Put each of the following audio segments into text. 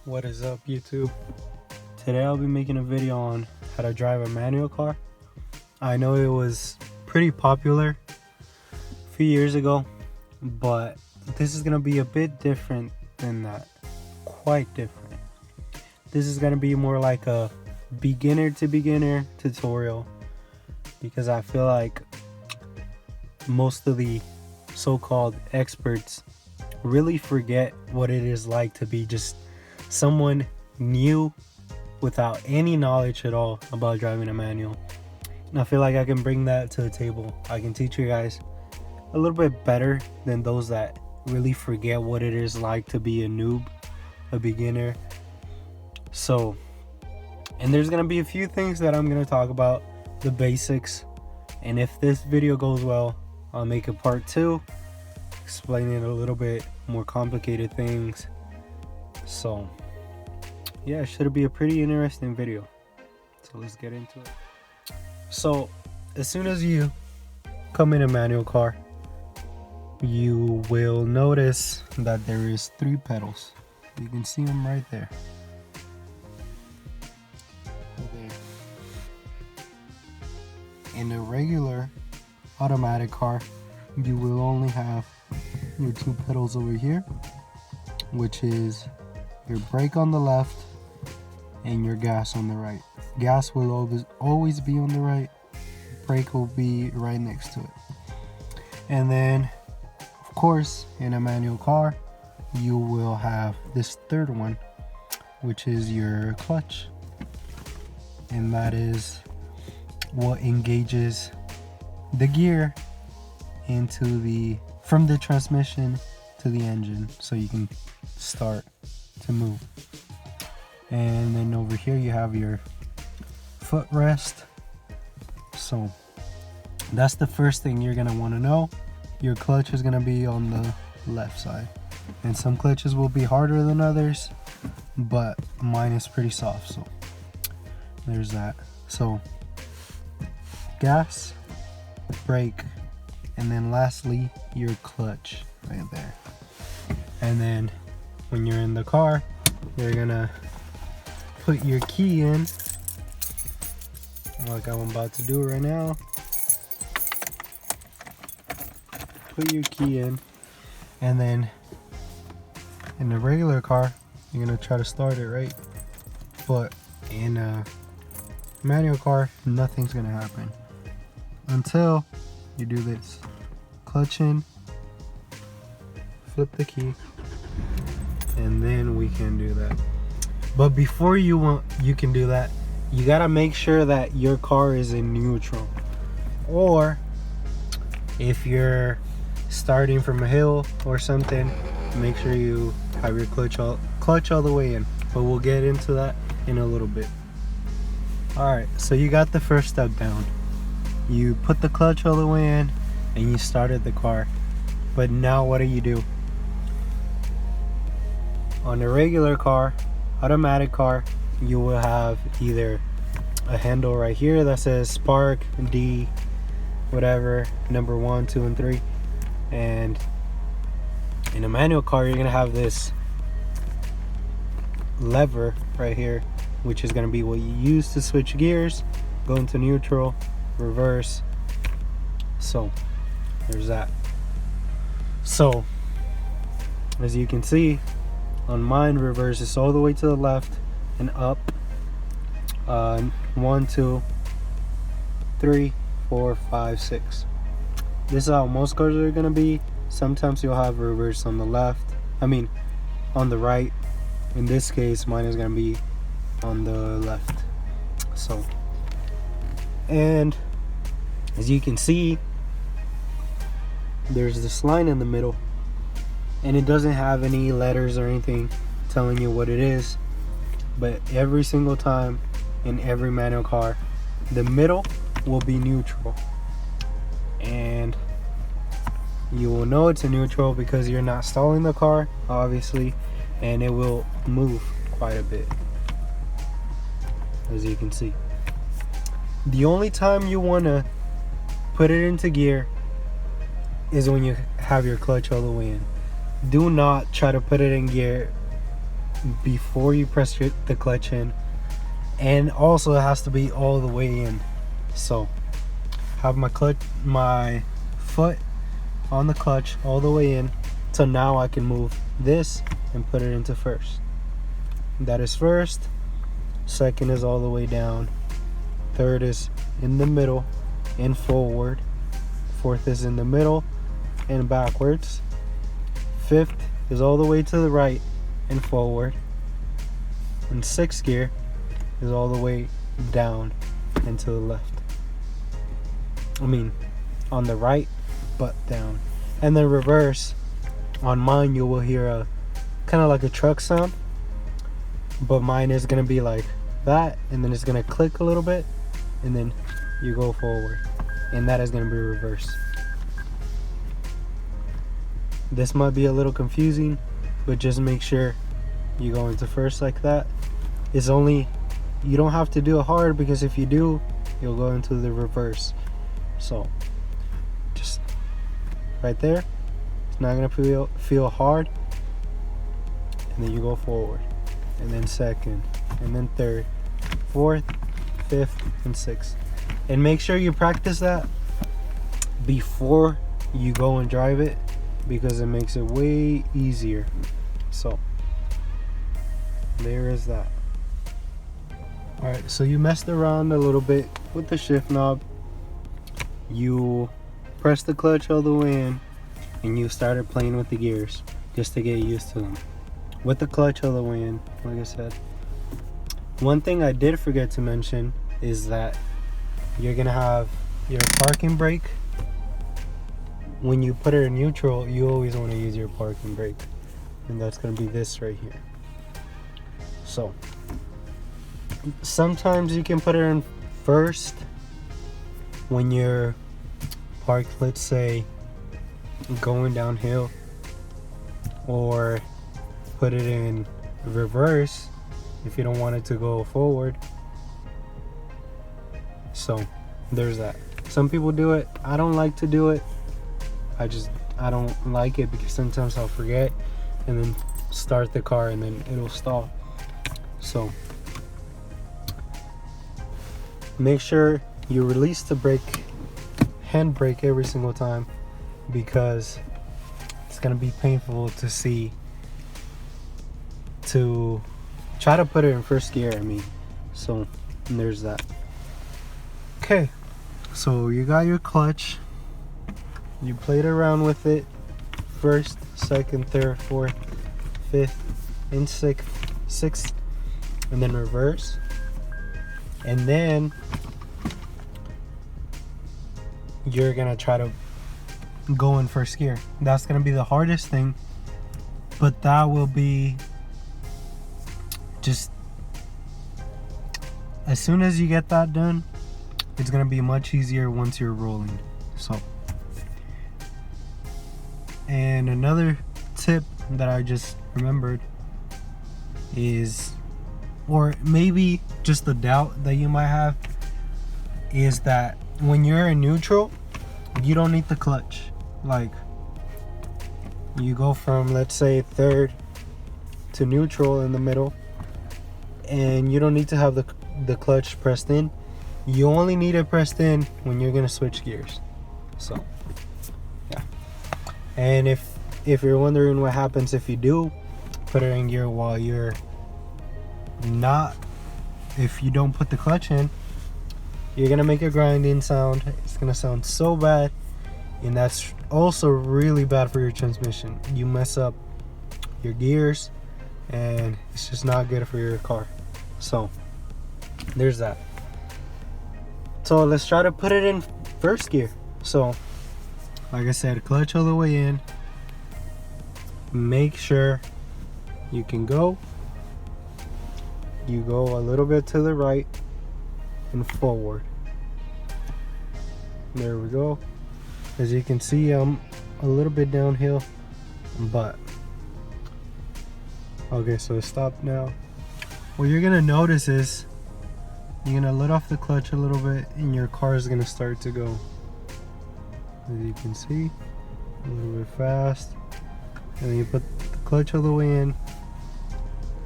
What is up, YouTube? Today I'll be making a video on how to drive a manual car. I know it was pretty popular a few years ago, but this is gonna be a bit different than that. Quite different. This is gonna be more like a beginner to beginner tutorial, because I feel like most of the so-called experts really forget what it is like to be just someone new without any knowledge at all about driving a manual. And I feel like I can bring that to the table. I can teach you guys a little bit better than those that really forget what it is like to be a noob, a beginner. So, and there's gonna be a few things that I'm gonna talk about, the basics, and if this video goes well, I'll make a part 2 explaining a little bit more complicated things. So yeah, it should be a pretty interesting video. So let's get into it. So as soon as you come in a manual car, you will notice that there is 3 pedals. You can see them right there. In a regular automatic car, you will only have your 2 pedals over here, which is your brake on the left and your gas on the right. Gas will always be on the right, brake will be right next to it. And then of course in a manual car you will have this 3rd one, which is your clutch, and that is what engages the gear from the transmission to the engine, so you can start to move. And then over here you have your footrest. So that's the first thing you're gonna want to know. Your clutch is gonna be on the left side, and some clutches will be harder than others, but mine is pretty soft, so there's that. So gas, brake, and then lastly your clutch right there. And then when you're in the car, you're gonna put your key in, like I'm about to do right now. Put your key in, and then in a regular car you're gonna try to start it, right? But in a manual car, nothing's gonna happen until you do this. Clutch in, flip the key, and then we can do that. But before you can do that, you gotta make sure that your car is in neutral. Or if you're starting from a hill or something, make sure you have your clutch all the way in. But we'll get into that in a little bit. Alright, so you got the first step down. You put the clutch all the way in and you started the car. But now what do? On a regular car, automatic car, you will have either a handle right here that says spark, D, whatever, number 1, 2, and 3. And in a manual car, you're gonna have this lever right here, which is gonna be what you use to switch gears, go into neutral, reverse. So there's that. So as you can see, on mine, reverse is all the way to the left and up. 1, 2, 3, 4, 5, 6. This is how most cars are gonna be. Sometimes you'll have reverse on the left, on the right. In this case, mine is gonna be on the left. So, and as you can see, there's this line in the middle, and it doesn't have any letters or anything telling you what it is, but every single time in every manual car, the middle will be neutral, and you will know it's a neutral because you're not stalling the car, obviously, and it will move quite a bit, as you can see. The only time you want to put it into gear is when you have your clutch all the way in. Do not try to put it in gear before you press the clutch in, and also it has to be all the way in. So have my foot on the clutch all the way in, so now I can move this and put it into first. That is first. Second is all the way down. Third is in the middle and forward. Fourth is in the middle and backwards. Fifth is all the way to the right and forward. And sixth gear is all the way down and to the left. On the right, but down. And then reverse, on mine you will hear a kind of like a truck sound, but mine is gonna be like that, and then it's gonna click a little bit, and then you go forward, and that is gonna be reverse. This might be a little confusing, but just make sure you go into first like that. You don't have to do it hard, because if you do, you'll go into the reverse. So just right there, it's not gonna feel hard, and then you go forward, and then second, and then third, fourth, fifth, and sixth. And make sure you practice that before you go and drive it, because it makes it way easier. So there is that. Alright, so you messed around a little bit with the shift knob. You press the clutch all the way in, and you started playing with the gears just to get used to them. With the clutch all the way in, like I said. One thing I did forget to mention is that you're gonna have your parking brake. When you put it in neutral, you always want to use your parking brake, and that's gonna be this right here. So sometimes you can put it in first when you're parked, let's say going downhill, or put it in reverse if you don't want it to go forward. So there's that. Some people do it. I don't like to do it. I don't like it because sometimes I'll forget and then start the car and then it'll stall. So make sure you release the brake, hand brake, every single time, because it's gonna be painful to try to put it in first gear. So there's that. Okay, so you got your clutch, you played around with it, first, second, third, fourth, fifth, and sixth, and then reverse, and then you're gonna try to go in first gear. That's gonna be the hardest thing, but that will be just, as soon as you get that done, it's gonna be much easier once you're rolling. So, and another tip that I just remembered is, or maybe just the doubt that you might have, is that when you're in neutral, you don't need the clutch. Like, you go from, let's say, third to neutral in the middle, and you don't need to have the clutch pressed in. You only need it pressed in when you're gonna switch gears. So yeah. And if you're wondering what happens if you do put it in gear while you're not, if you don't put the clutch in, you're gonna make a grinding sound. It's gonna sound so bad, and that's also really bad for your transmission. You mess up your gears, and it's just not good for your car. So there's that. So let's try to put it in first gear. So like I said, clutch all the way in. Make sure you can go. You go a little bit to the right and forward. There we go. As you can see, I'm a little bit downhill, but okay, so stop now. What you're gonna notice is you're gonna let off the clutch a little bit, and your car is gonna start to go, as you can see, a little bit fast, and then you put the clutch all the way in,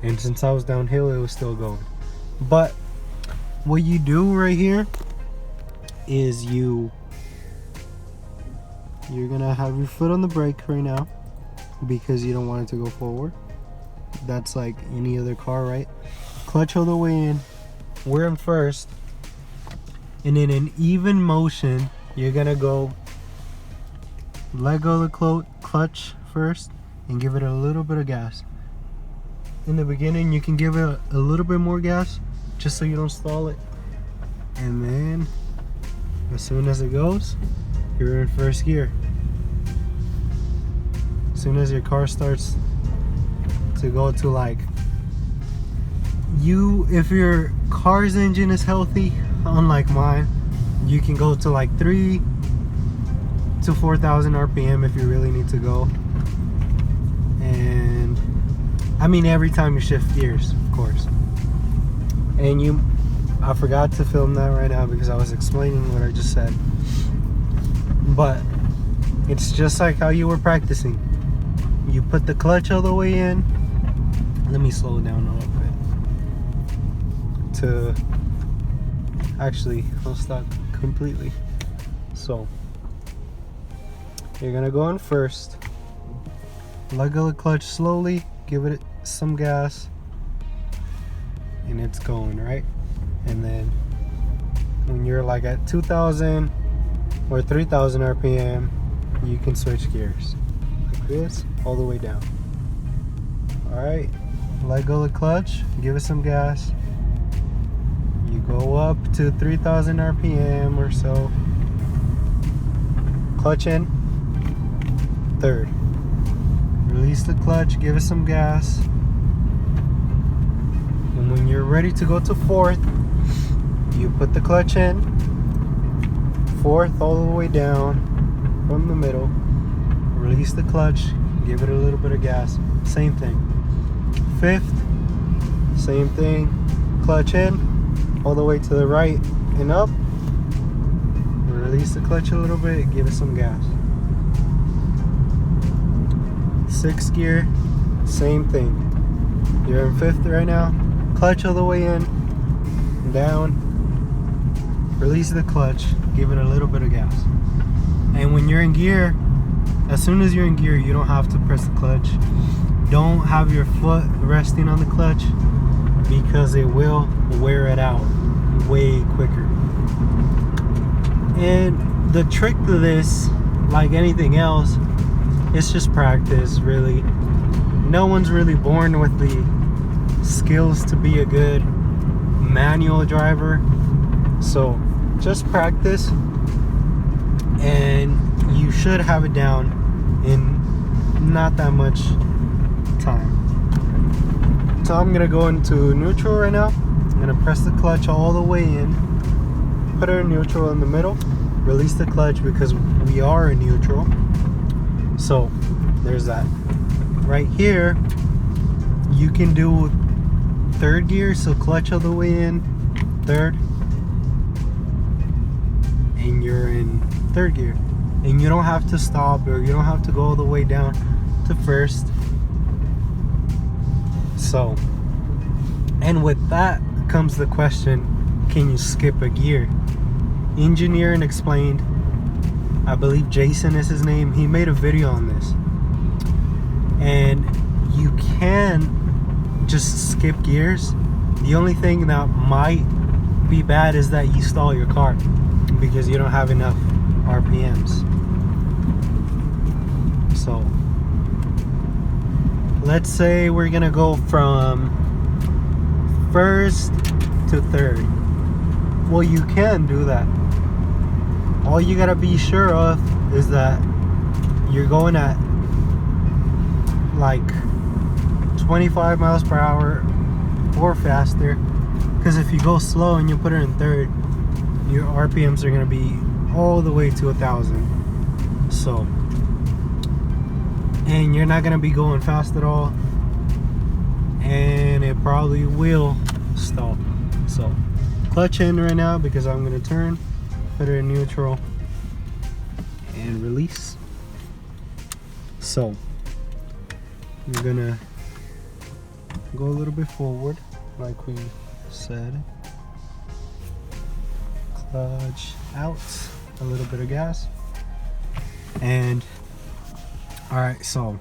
and since I was downhill, it was still going. But what you do right here is you're gonna have your foot on the brake right now because you don't want it to go forward. That's like any other car, right? Clutch all the way in. We're in first, and in an even motion, you're gonna go let go of the clutch first and give it a little bit of gas. In the beginning, you can give it a little bit more gas just so you don't stall it, and then as soon as it goes, you're in first gear. As soon as your car starts to go to like, if your car's engine is healthy, unlike mine, you can go to like 3,000 to 4,000 RPM if you really need to go. And I mean, every time you shift gears, of course. And I forgot to film that right now because I was explaining what I just said. But it's just like how you were practicing. You put the clutch all the way in. Let me slow it down a little bit. Actually, I'll stop completely. So you're gonna go in first. Let go of the clutch slowly. Give it some gas. And it's going, right? And then when you're like at 2,000 or 3,000 RPM, you can switch gears like this all the way down. All right, let go of the clutch, give it some gas. You go up to 3,000 RPM or so. Clutch in, third. Release the clutch, give it some gas. And when you're ready to go to fourth, you put the clutch in, fourth all the way down from the middle. Release the clutch, give it a little bit of gas. Same thing. Fifth, same thing. Clutch in, all the way to the right and up. Release the clutch a little bit, give it some gas. Sixth gear, same thing. You're in fifth right now. Clutch all the way in, down. Release the clutch, give it a little bit of gas. And when you're in gear, as soon as you're in gear, you don't have to press the clutch. Don't have your foot resting on the clutch because it will wear it out way quicker. And the trick to this, like anything else, it's just practice, really. No one's really born with the skills to be a good manual driver. So just practice and you should have it down in not that much time. So I'm gonna go into neutral right now. I'm gonna press the clutch all the way in, put it in neutral in the middle, release the clutch because we are in neutral. So there's that. Right here you can do third gear, so clutch all the way in, third, and you're in third gear. And you don't have to stop, or you don't have to go all the way down to first. So, and with that comes the question, can you skip a gear? Engineering Explained, I believe Jason is his name, he made a video on this. And you can just skip gears. The only thing that might be bad is that you stall your car because you don't have enough RPMs. So let's say we're gonna go from first to third. Well, you can do that. All you gotta be sure of is that you're going at like 25 miles per hour or faster, because if you go slow and you put it in third, your RPMs are going to be all the way to 1,000. So, and you're not going to be going fast at all, and it probably will stall. So clutch in right now because I'm going to turn, put it in neutral, and release. So you're gonna go a little bit forward, like we said. Clutch out, a little bit of gas. And all right, so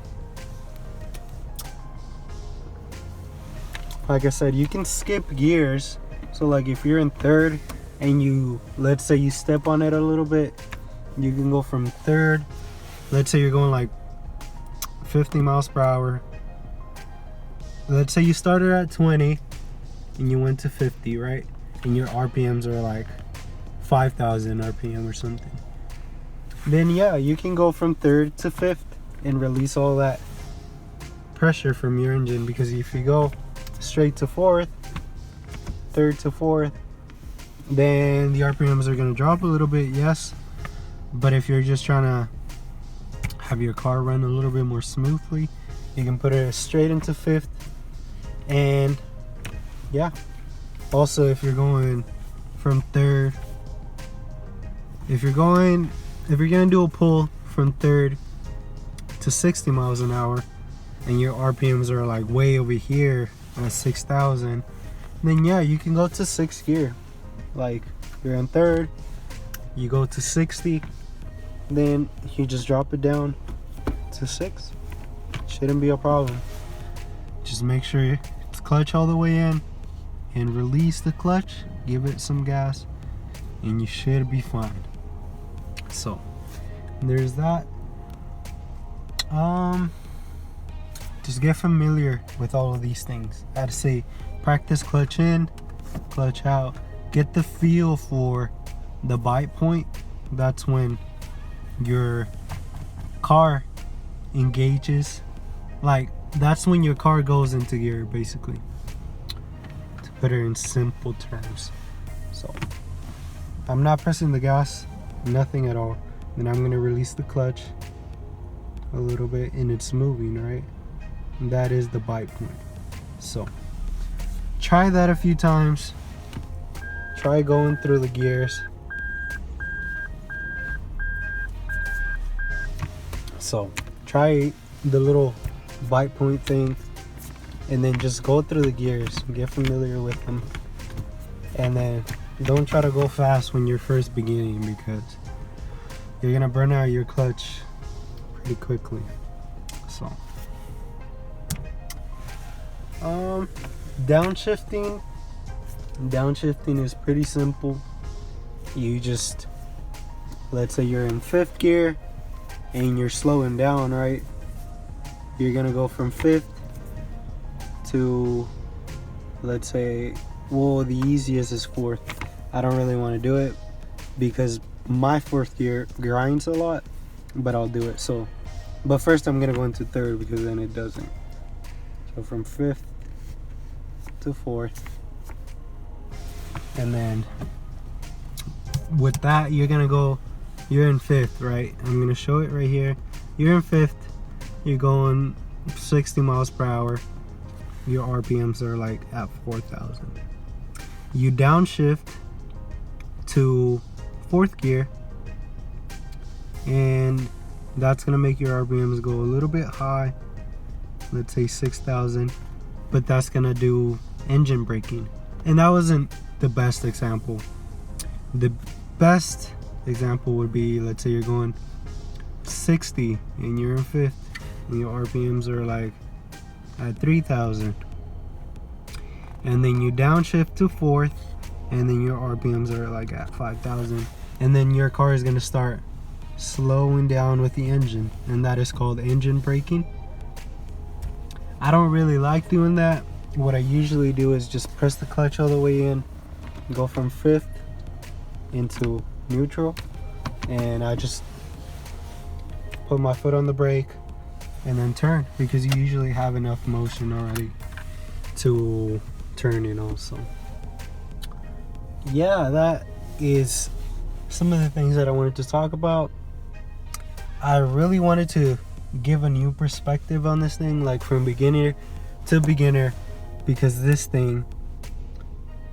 like I said, you can skip gears. So like if you're in third and you, let's say you step on it a little bit, you can go from third, let's say you're going like 50 miles per hour. Let's say you started at 20 and you went to 50, right? And your RPMs are like 5,000 RPM or something. Then yeah, you can go from third to fifth and release all that pressure from your engine, because if you go straight to fourth, third to fourth, then the RPMs are gonna drop a little bit, yes. But if you're just trying to have your car run a little bit more smoothly, you can put it straight into fifth. And yeah, also if you're going from third, if you're gonna do a pull from third to 60 miles an hour and your RPMs are like way over here at 6,000, then yeah, you can go to sixth gear. Like you're in third, you go to 60, then you just drop it down to 6. Shouldn't be a problem. Just make sure it's clutch all the way in and release the clutch, give it some gas, and you should be fine. So there's that. Just get familiar with all of these things. I'd say practice clutch in, clutch out, get the feel for the bite point. That's when your car engages, like that's when your car goes into gear, basically, to put it in simple terms. So I'm not pressing the gas, nothing at all. Then I'm going to release the clutch a little bit and it's moving, right? And that is the bite point. So try that a few times. Try going through the gears. So try the little bite point thing and then just go through the gears, get familiar with them, and then don't try to go fast when you're first beginning, because you're gonna burn out your clutch pretty quickly. So downshifting is pretty simple. You just, let's say you're in fifth gear and you're slowing down, right? You're gonna go from fifth to, let's say, well, the easiest is fourth. I don't really want to do it because my fourth gear grinds a lot, but I'll do it. So, but first I'm gonna go into third because then it doesn't. So from fifth to fourth, and then with that you're in fifth, right? I'm gonna show it right here. You're in fifth, you're going 60 miles per hour, your RPMs are like at 4,000. You downshift to fourth gear, and that's gonna make your RPMs go a little bit high, let's say 6,000, but that's gonna do engine braking. And that wasn't the best example. The best example would be, let's say you're going 60 and you're in fifth and your RPMs are like at 3,000, and then you downshift to fourth and then your RPMs are like at 5,000, and then your car is going to start slowing down with the engine, and that is called engine braking. I don't really like doing that. What I usually do is just press the clutch all the way in, go from fifth into neutral, and I just put my foot on the brake and then turn, because you usually have enough motion already to turn, you know. So yeah, that is some of the things that I wanted to talk about. I really wanted to give a new perspective on this thing, like from beginner to beginner, because this thing,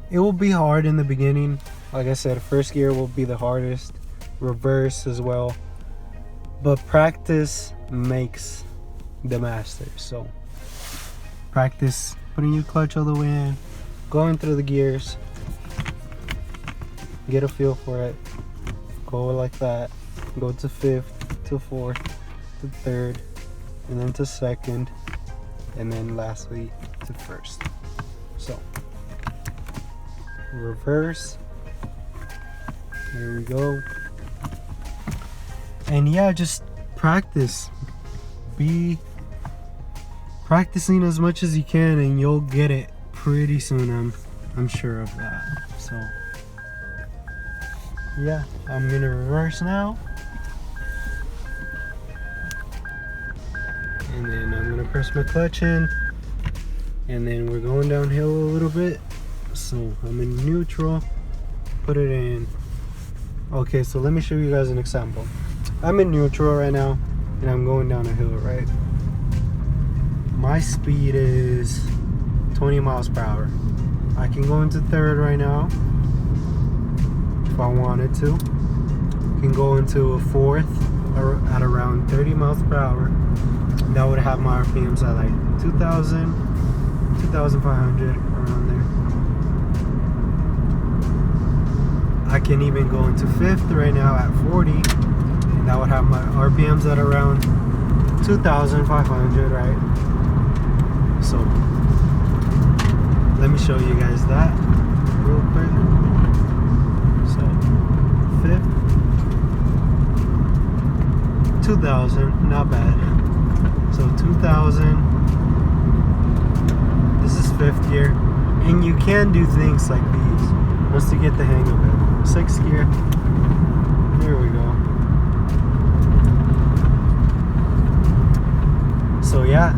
it will be hard in the beginning. Like I said, first gear will be the hardest, reverse as well, but practice makes the master. So practice putting your clutch all the way in, going through the gears, get a feel for it, go like that, go to fifth, to fourth, to third, and then to second, and then lastly to first. So reverse, there we go. And yeah, just practice. Be practicing as much as you can and you'll get it pretty soon. I'm sure of that. So yeah, I'm gonna reverse now, and then I'm gonna press my clutch in, and then we're going downhill a little bit. So I'm in neutral, put it in. Okay, so let me show you guys an example. I'm in neutral right now and I'm going down a hill, right? My speed is 20 miles per hour. I can go into third right now if I wanted to. I can go into a fourth at around 30 miles per hour. That would have my RPMs at like 2,000, 2,500, around there. I can even go into fifth right now at 40. And that would have my RPMs at around 2,500, right? So let me show you guys that real quick. So fifth, 2,000, not bad. So 2,000. This is fifth gear, and you can do things like these once you get the hang of it. Sixth gear. There we go. So yeah,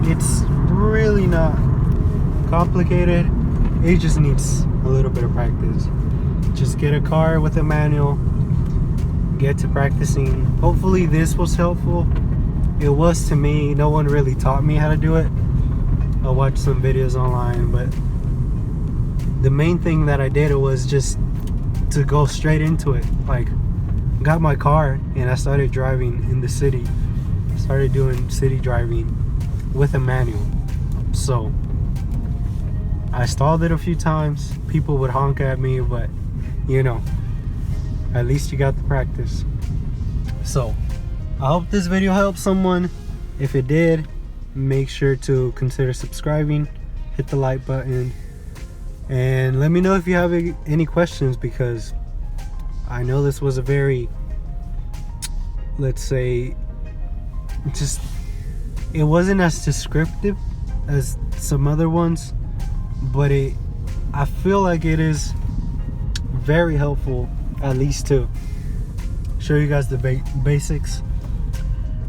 it's really not complicated. It just needs a little bit of practice. Just get a car with a manual, get to practicing. Hopefully this was helpful. It was to me. No one really taught me how to do it. I watched some videos online, but the main thing that I did was just to go straight into it. Like, got my car and I started driving in the city. Started doing city driving with a manual. So I stalled it a few times. People would honk at me, but you know, at least you got the practice. So I hope this video helped someone. If it did, make sure to consider subscribing, hit the like button, and let me know if you have any questions, because I know this was a very, let's say, just, it wasn't as descriptive as some other ones, but I feel like it is very helpful, at least to show you guys the basics.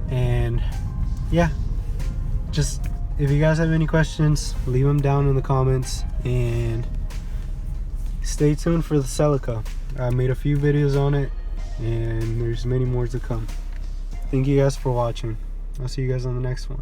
And yeah, just if you guys have any questions, leave them down in the comments, and stay tuned for the Celica. I made a few videos on it and there's many more to come. Thank you guys for watching. I'll see you guys on the next one.